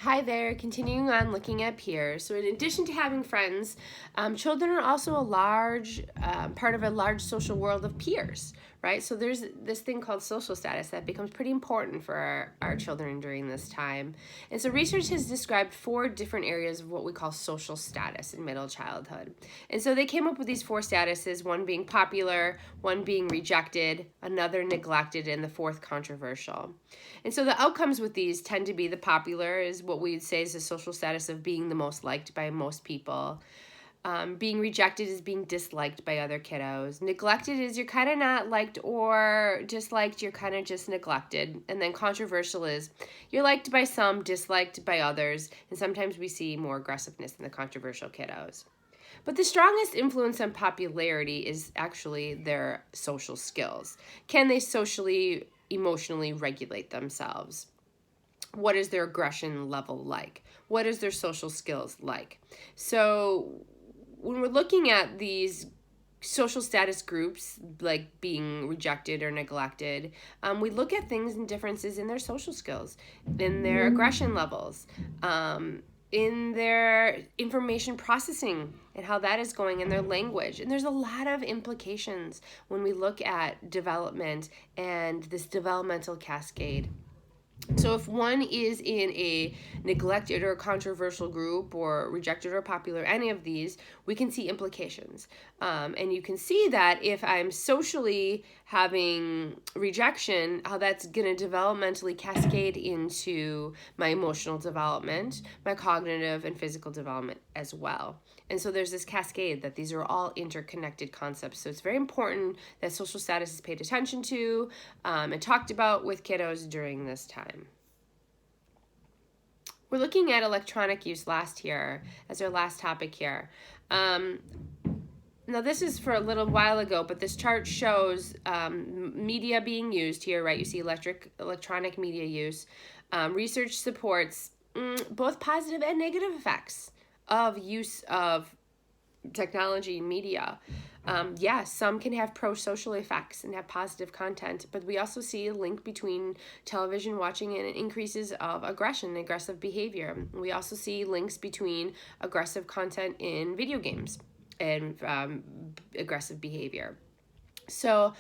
Hi there, continuing on looking at peers. So in addition to having friends, children are also a large part of a large social world of peers, right? So there's this thing called social status that becomes pretty important for our children during this time. And so research has described 4 different areas of what we call social status in middle childhood. And so they came up with these 4 statuses, one being popular, one being rejected, another neglected, and the 4th controversial. And so the outcomes with these tend to be the popular is what we'd say is the social status of being the most liked by most people. Being rejected is being disliked by other kiddos. Neglected is you're kind of not liked or disliked, you're kind of just neglected. And then controversial is you're liked by some, disliked by others. And sometimes we see more aggressiveness in the controversial kiddos. But the strongest influence on popularity is actually their social skills. Can they socially, emotionally regulate themselves? What is their aggression level like? What is their social skills like? So when we're looking at these social status groups, like being rejected or neglected, we look at things and differences in their social skills, in their aggression levels, in their information processing and how that is going in their language. And there's a lot of implications when we look at development and this developmental cascade. So if one is in a neglected or controversial group or rejected or popular, any of these, we can see implications. And you can see that if I'm socially having rejection, how that's going to developmentally cascade into my emotional development, my cognitive and physical development as well. And so there's this cascade that these are all interconnected concepts. So it's very important that social status is paid attention to and talked about with kiddos during this time. We're looking at electronic use last here as our last topic here. Now this is for a little while ago, but this chart shows media being used here, right? You see electronic media use. Research supports both positive and negative effects of use of technology and media. Yes, some can have pro-social effects and have positive content, but we also see a link between television watching and increases of aggression and aggressive behavior. We also see links between aggressive content in video games and aggressive behavior. So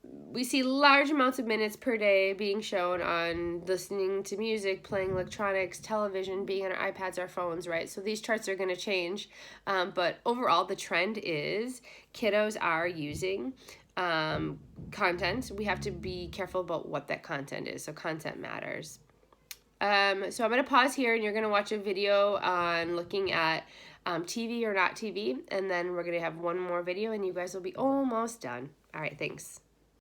we see large amounts of minutes per day being shown on listening to music, playing electronics, television, being on our iPads, our phones, right? So these charts are going to change. But overall, the trend is kiddos are using content. We have to be careful about what that content is. So content matters. So I'm going to pause here and you're going to watch a video on looking at TV or not TV. And then we're going to have one more video and you guys will be almost done. All right, thanks.